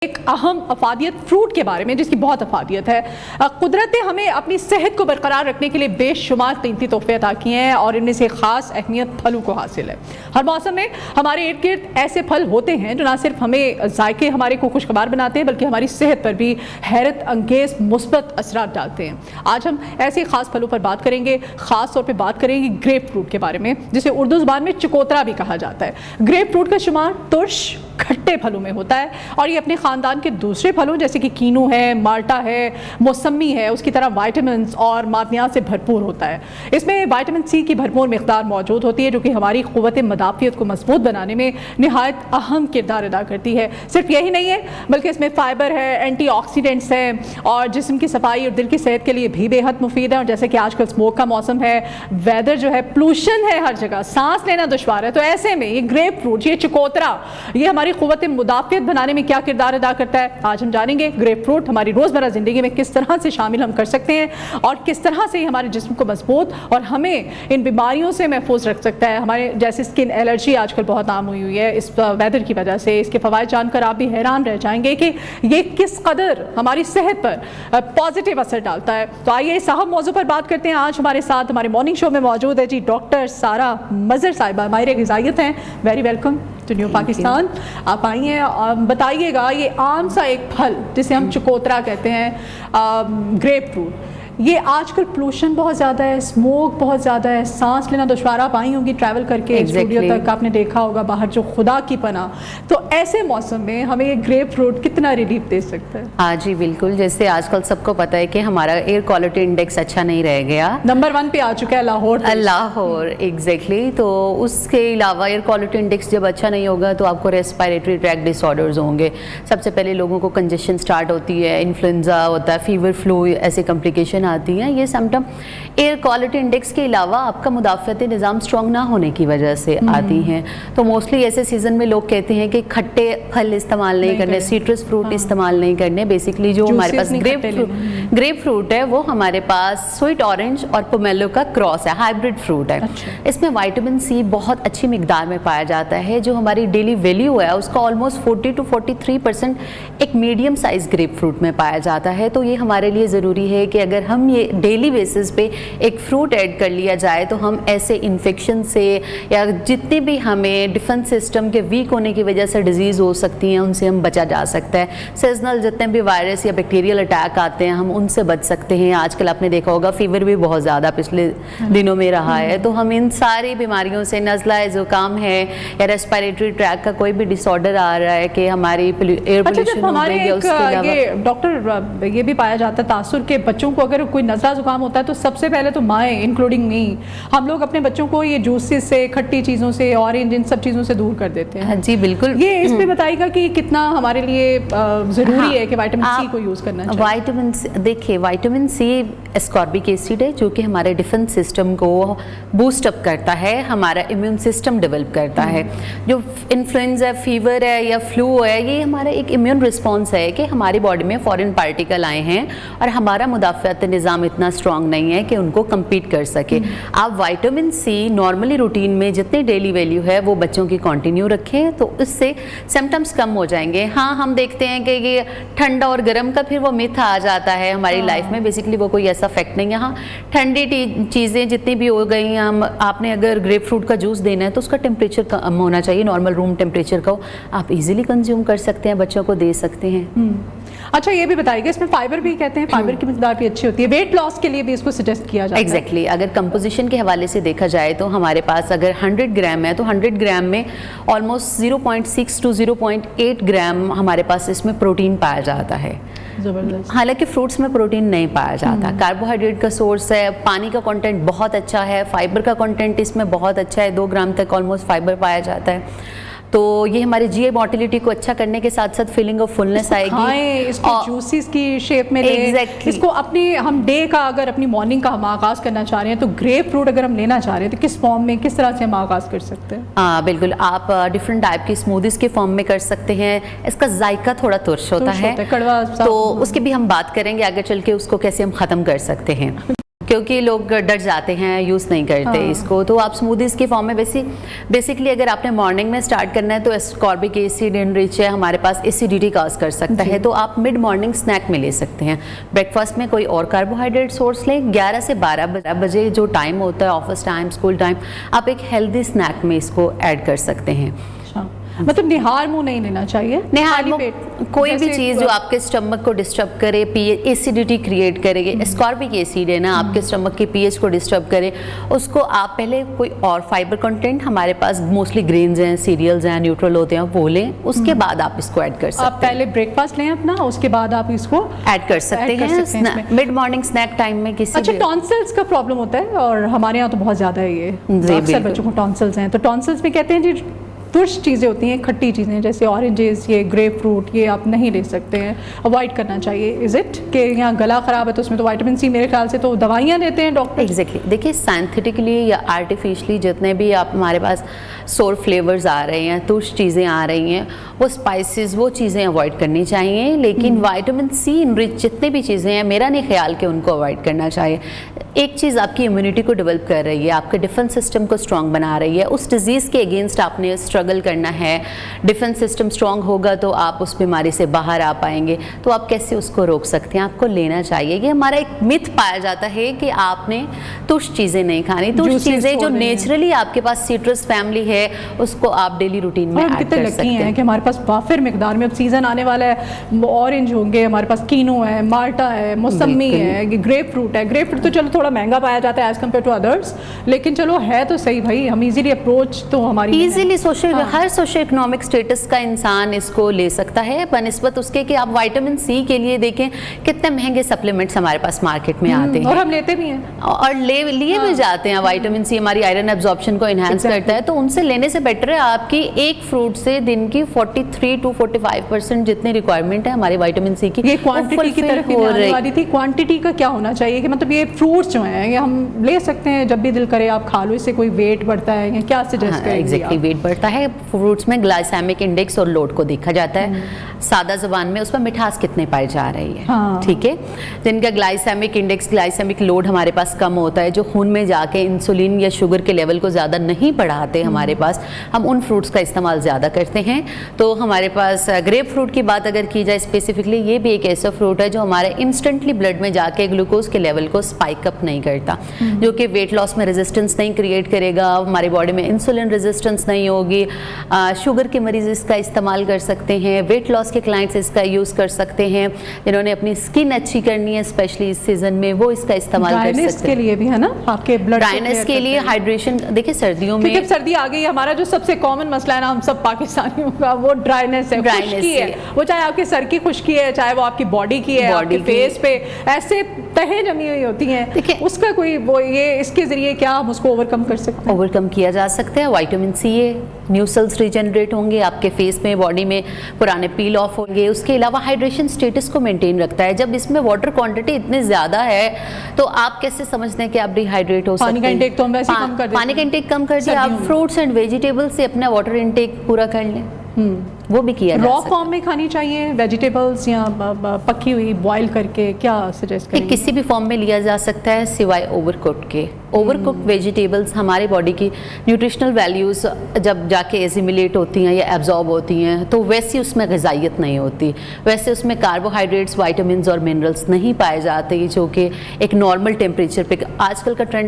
एक अहम अफादियत फ्रूट के बारे में जिसकी बहुत अफादियत है। कुदरत ने हमें अपनी सेहत को बरकरार रखने के लिए बेशुमार कीमती तोहफे अता किए हैं और इनमें से ख़ास अहमियत फलों को हासिल है। हर मौसम में हमारे इर्द गिर्द ऐसे फल होते हैं जो ना सिर्फ हमें जायके हमारे को खुशगवार बनाते हैं बल्कि हमारी सेहत पर भी हैरत अंगेज मुस्बत असरात डालते हैं। आज हम ऐसे ख़ास फलों पर बात करेंगे, ख़ास तौर पर बात करेंगे ग्रेप फ्रूट के बारे में, जिसे उर्दू ज़बान में चकोतरा भी कहा जाता है। ग्रेप फ्रूट का शुमार तुर्श खट्टे फलों में होता है और ये अपने ख़ानदान के दूसरे फलों जैसे कि कीनू है, माल्टा है, मौसमी है, उसकी तरह वाइटामिन और मादनियात से भरपूर होता है। इसमें विटामिन सी की भरपूर मिक़दार मौजूद होती है जो कि हमारी क़ुव्वत मदाफ़ियत को मजबूत बनाने में निहायत अहम किरदार अदा करती है। सिर्फ यही नहीं है बल्कि इसमें फ़ाइबर है, एंटीऑक्सीडेंट्स हैं और जिस्म की सफाई और दिल की सेहत के लिए भी बेहद मुफीद है। और जैसे कि आजकल स्मोक का मौसम है, वेदर जो है, पोल्यूशन है, हर जगह सांस लेना दुश्वार है, तो ऐसे में ये ग्रेप फ्रूट, ये चकोतरा, ये हमारी क़ुव्वत मुदाफ़ियत बनाने में क्या किरदार अदा करता है। आज हम जानेंगे ग्रेप फ्रूट हमारी रोज़मर्रा ज़िंदगी में किस तरह से शामिल हम कर सकते हैं और किस तरह से हमारे जिस्म को मजबूत और हमें इन बीमारियों से महफूज रख सकता है। हमारे जैसे स्किन एलर्जी आजकल बहुत आम हुई है इस वेदर की वजह से। इसके फ़वाइद जानकर आप भी हैरान रह जाएंगे कि ये किस कदर हमारी सेहत पर पॉजिटिव असर डालता है। तो आइए इस अहम मौजू पर बात करते हैं। आज हमारे साथ हमारे मॉर्निंग शो में मौजूद है जी डॉक्टर सारा मज़हर साहिबा, माहिर ग़िज़ाइयत हैं। Very welcome to new Pakistan. आप आइए और बताइएगा ये आम सा एक फल जिसे हम चकोतरा कहते हैं, ग्रेप फ्रूट, ये आजकल पोल्यूशन बहुत ज़्यादा है, स्मोक बहुत ज़्यादा है, सांस लेना दुश्वार। आप आई होंगी ट्रैवल करके स्टूडियो तक, आपने देखा होगा बाहर जो खुदा की पनाह, तो ऐसे मौसम में हमें ये ग्रेप फ्रूट कितना रिलीफ दे सकता है? हाँ जी बिल्कुल, जैसे आजकल सबको पता है कि हमारा एयर क्वालिटी इंडेक्स अच्छा नहीं रह गया, नंबर 1 पे आ चुका है लाहौर। एग्जैक्टली। तो उसके अलावा एयर क्वालिटी इंडेक्स जब अच्छा नहीं होगा तो आपको रेस्पिरेटरी ट्रैक डिसऑर्डर्स होंगे। सबसे पहले लोगों को कंजेशन स्टार्ट होती है, इन्फ्लुएंजा होता है, फीवर, फ्लू, ऐसे कॉम्प्लिकेशन आती हैं। ये सिम्टम एयर क्वालिटी इंडेक्स के अलावा आपका मुदाफ़ियती निज़ाम स्ट्रॉन्ग ना होने की वजह से आती हैं। तो मोस्टली ऐसे सीज़न में लोग कहते हैं कि खट्टे फल इस्तेमाल नहीं करने, सिट्रस फ्रूट इस्तेमाल नहीं करने। बेसिकली जो हमारे पास ग्रेप फ्रूट है वो हमारे पास स्वीट ऑरेंज और पोमेलो का क्रॉस है, हाइब्रिड फ्रूट है। इसमें विटामिन सी बहुत अच्छी मिकदार में पाया जाता है। जो हमारी डेली वैल्यू है उसका ऑलमोस्ट 40 to 43% एक मीडियम साइज ग्रेप फ्रूट में पाया जाता है। तो ये हमारे लिए ज़रूरी है कि अगर हम ये डेली बेसिस पे एक फ्रूट ऐड कर लिया जाए तो हम ऐसे इन्फेक्शन से या जितने भी हमें डिफेंस सिस्टम के वीक होने की वजह से डिजीज़ हो सकती हैं उनसे हम बचा जा सकता है। सीजनल जितने भी वायरस या बैक्टीरियल अटैक आते हैं हम उनसे बच सकते हैं। आजकल आपने देखा होगा फीवर भी बहुत ज़्यादा पिछले दिनों में रहा है, तो हम इन सारी बीमारियों से, नज़ला है, ज़ुकाम है या रेस्पिरेटरी ट्रैक का कोई भी डिसऑर्डर आ रहा है कि हमारी एयर पोल्यूशन डॉक्टर ये भी पाया जाता है तासुर के बच्चों को अगर कोई नज़ला ज़ुकाम होता है तो सबसे पहले तो माएँ इंक्लूडिंग मी, हम लोग अपने बच्चों को ये जूसेस से, खट्टी चीज़ों से, ऑरेंज, इन सब चीज़ों से दूर कर देते हैं। हाँ जी बिल्कुल। ये इस पे बताइएगा कि कितना हमारे लिए ज़रूरी है कि विटामिन सी को यूज़ करना चाहिए। विटामिन सी, देखिए विटामिन सी एस्कॉर्बिक एसिड है जो कि हमारे डिफेंस सिस्टम को बूस्ट अप करता है, हमारा इम्यून सिस्टम डेवलप करता है। जो इन्फ्लुएंजा, फीवर है या फ्लू है, ये हमारा एक इम्यून रिस्पॉन्स है कि हमारी बॉडी में फॉरेन पार्टिकल आए हैं और हमारा मुदाफ़ियत निज़ाम इतना स्ट्रॉन्ग नहीं है कि उनको कम्पीट कर सके। आप विटामिन सी नॉर्मली रूटीन में जितनी डेली वैल्यू है वो बच्चों की कंटिन्यू रखें तो इससे सिम्टम्स कम हो जाएंगे। हाँ, हम देखते हैं कि ये ठंडा और गर्म का फिर वो मिथ आ जाता है हमारी लाइफ में, बेसिकली वो कोई ऐसा फैक्ट नहीं है। हाँ, ठंडी चीज़ें जितनी भी हो गई, हम आपने अगर ग्रेप फ्रूट का जूस देना है तो उसका टेम्परेचर कम होना चाहिए, नॉर्मल रूम टेम्परेचर का हो। आप इजीली कंज्यूम कर सकते हैं, बच्चों को दे सकते हैं। अच्छा, ये भी बताइएगा इसमें फाइबर भी कहते हैं, फाइबर की मिकदार भी अच्छी होती है, वेट लॉस के लिए भी इसको सजेस्ट किया जाता है। एग्जैक्टली। अगर कंपोजिशन के हवाले से देखा जाए तो हमारे पास अगर 100 ग्राम है तो 100 ग्राम में ऑलमोस्ट 0.6 to 0.8 ग्राम हमारे पास इसमें प्रोटीन पाया जाता है। हालांकि फ्रूट्स में प्रोटीन नहीं पाया जाता। कार्बोहाइड्रेट का सोर्स है, पानी का कंटेंट बहुत अच्छा है, फाइबर का कंटेंट इसमें बहुत अच्छा है, 2 ग्राम तक ऑलमोस्ट फाइबर पाया जाता है। तो ये हमारे जीआई मोटिलिटी को अच्छा करने के साथ साथ फीलिंग ऑफ फुलनेस आएगी। इसको जूसेस की शेप में इसको अपनी हम डे का अगर अपनी मॉर्निंग का हम आगाज़ करना चाह रहे हैं तो ग्रेप फ्रूट अगर हम लेना चाह रहे हैं तो किस फॉर्म में, किस तरह से हम आगाज़ कर सकते हैं? हाँ बिल्कुल, आप डिफरेंट टाइप की स्मूदीज के फॉर्म में कर सकते हैं। इसका जायका थोड़ा तुर्श होता है, कड़वा, तो उसकी भी हम बात करेंगे आगे चल के उसको कैसे हम ख़त्म कर सकते हैं। क्योंकि लोग डर जाते हैं, यूज़ नहीं करते इसको। तो आप स्मूदीज़ की फॉर्म में बेसिकली अगर आपने मॉर्निंग में स्टार्ट करना है तो एस्कॉर्बिक एसिड इनरिच है, हमारे पास एसिडिटी काज कर सकता है, तो आप मिड मॉर्निंग स्नैक में ले सकते हैं। ब्रेकफास्ट में कोई और कार्बोहाइड्रेट सोर्स लें। 11 से 12 बजे जो टाइम होता है, ऑफिस टाइम, स्कूल टाइम, आप एक हेल्दी स्नैक में इसको ऐड कर सकते हैं। मतलब निहार मुंह नहीं लेना चाहिए, निहार मुंह कोई भी चीज़ जो आपके स्टमक को डिस्टर्ब करे, एसिडिटी क्रिएट करेगी, एस्कॉर्बिक एसिड है ना, आपके स्टमक के पीएच को डिस्टर्ब करे, उसको आप पहले कोई और फाइबर कंटेंट, हमारे पास मोस्टली ग्रेन्स हैं, सीरियल्स हैं, न्यूट्रल होते हैं, वो लें, उसके बाद आप इसको ऐड कर सकते हैं। आप पहले ब्रेकफास्ट लें अपना, उसके बाद आप इसको ऐड कर सकते हैं मिड मॉर्निंग स्नैक टाइम में। किसी अच्छा, टॉन्सिल्स का प्रॉब्लम होता है और हमारे यहाँ तो बहुत ज़्यादा है ये, अक्सर बच्चों को टॉन्सिल्स हैं, तो टॉन्सिल्स में कहते हैं जी तुर्श चीज़ें होती हैं, खट्टी चीज़ें जैसे ऑरेंजेस, ये ग्रेप फ्रूट, ये आप नहीं ले सकते हैं, अवॉइड करना चाहिए। इज़ इट कि यहाँ गला ख़राब है तो उसमें तो विटामिन सी मेरे ख्याल से तो दवाइयाँ देते हैं डॉक्टर। एग्जैक्टली देखिए, साइंथिटिकली या आर्टिफिशली जितने भी आप हमारे पास सोर फ्लेवर्स आ रहे हैं, तुर्श चीज़ें आ रही हैं, वो स्पाइसेस, वो चीज़ें अवॉइड करनी चाहिए। लेकिन विटामिन सी इनरिच जितने भी चीज़ें हैं, मेरा नहीं ख्याल कि उनको अवॉइड करना चाहिए। एक चीज़ आपकी इम्यूनिटी को डेवलप कर रही है, आपके डिफेंस सिस्टम को स्ट्रॉन्ग बना रही है, उस डिजीज़ के अगेंस्ट आपने स्ट्रगल करना है, डिफेंस सिस्टम स्ट्रॉन्ग होगा तो आप उस बीमारी से बाहर आ पाएंगे। तो आप कैसे उसको रोक सकते हैं? आपको लेना चाहिए। ये हमारा एक मिथ पाया जाता है कि आपने तुर्श चीज़ें नहीं खानी, तुर्श चीज़ें जो नेचुरली आपके पास सिट्रस फैमिली है उसको आप डेली रूटीन में ऐड कर सकते हैं कि हमारे पास वाफिर मिकदार में, अब सीज़न आने वाला है, ऑरेंज होंगे, हमारे पास कीनो है, माल्टा है, मौसमी है, ग्रेप फ्रूट है। ग्रेप फ्रूट तो चलो थोड़ा महंगा पाया जाता है एज कम्पेयर टू अदर्स, लेकिन चलो है तो सही भाई, हम इजीली अप्रोच तो हमारी इजीली हर सोशल इकोनॉमिक स्टेटस का इंसान इसको ले सकता है, बनस्बत उसके कि आप विटामिन सी के लिए देखें कितने महंगे सप्लीमेंट्स हमारे पास मार्केट में आते हैं और हम लेते भी हैं और लिए भी जाते हैं। विटामिन सी हमारी आयरन एब्जॉर्प्शन को इनहेंस करता है, तो उनसे लेने से बेटर है आपकी एक फ्रूट से दिन की 43 to 45% जितनी रिक्वायरमेंट है हमारी विटामिन सी की, ये क्वांटिटी की तरफ आने वाली थी। क्वांटिटी का क्या होना चाहिए कि मतलब ये फ्रूट्स जो हैं ये हम ले सकते हैं जब भी दिल करे आप खा लो, इससे कोई वेट बढ़ता है या क्या सजेस्ट करेंगे? एग्जैक्टली वेट बढ़ता है। फ्रूट्स में ग्लाइसेमिक इंडेक्स और लोड को देखा जाता है, सादा ज़बान में उसमें मिठास कितने पाई जा रही है। ठीक है, जिनका ग्लाइसेमिक इंडेक्स, ग्लाइसेमिक लोड हमारे पास कम होता है, जो खून में जाके इंसुलिन या शुगर के लेवल को ज़्यादा नहीं बढ़ाते हमारे पास, हम उन फ्रूट्स का इस्तेमाल ज़्यादा करते हैं। तो हमारे पास ग्रेप फ्रूट की बात अगर की जाए स्पेसिफिकली, ये भी एक ऐसा फ्रूट है जो हमारे इंस्टेंटली ब्लड में जाके ग्लूकोज के लेवल को स्पाइक अप नहीं करता, जो कि वेट लॉस में रेजिस्टेंस नहीं क्रिएट करेगा, हमारी बॉडी में इंसुलिन रेजिस्टेंस नहीं होगी। शुगर के मरीज इसका इस्तेमाल कर सकते हैं, वेट लॉस के क्लाइंट्स इसका यूज़ कर सकते हैं, जिन्होंने अपनी स्किन अच्छी करनी है स्पेशली इस सीजन में, वो इसका इस्तेमाल कर सकते हैं। के लिए भी है ना, आपके ब्लड ड्राइनेस के लिए, हाइड्रेशन। देखिए सर्दियों में, जब सर्दी आ गई, हमारा जो सबसे कॉमन मसला है ना हम सब पाकिस्तानियों का, वो ड्राइनेस है, खुश्की है। वो चाहे आपके सर की खुश्की है, चाहे वो आपकी बॉडी की है, आपके फेस पे ऐसे तहें जमी हुई होती हैं, उसका कोई वो ये इसके जरिए क्या हम उसको ओवरकम कर सकते हैं? ओवरकम किया जा सकता है। विटामिन सी है, न्यू सेल्स रिजनरेट होंगे, आपके फेस में, बॉडी में पुराने पील ऑफ होंगे। उसके अलावा हाइड्रेशन स्टेटस को मेंटेन रखता है। जब इसमें वाटर क्वांटिटी इतनी ज़्यादा है तो आप कैसे समझते हैं कि आप डिहाइड्रेट हो सकते हैं? पानी का इंटेक तो हम वैसे कम कर देते हैं। पानी का इंटेक कम कर दिए, आप फ्रूट्स एंड वेजिटेबल्स से अपना वाटर इंटेक पूरा कर लें, वो भी किया जा सकता है। रॉ फॉर्म में खानी चाहिए वेजिटेबल्स या पकी हुई बॉईल करके, क्या सजेस्ट करेंगे? किसी भी फॉर्म में लिया जा सकता है सिवाय ओवरकुक्ड के। ओवरकुक्ड वेजिटेबल्स हमारी बॉडी की न्यूट्रिशनल वैल्यूज़ जब जाके एसिमिलेट होती हैं या एब्जॉर्ब होती हैं तो वैसी उसमें ग़िज़ाइयत नहीं होती, वैसे उसमें कार्बोहाइड्रेट्स, विटामिन्स और मिनरल्स नहीं पाए जाते, जो कि एक नॉर्मल टेम्परेचर पे। आजकल का ट्रेंड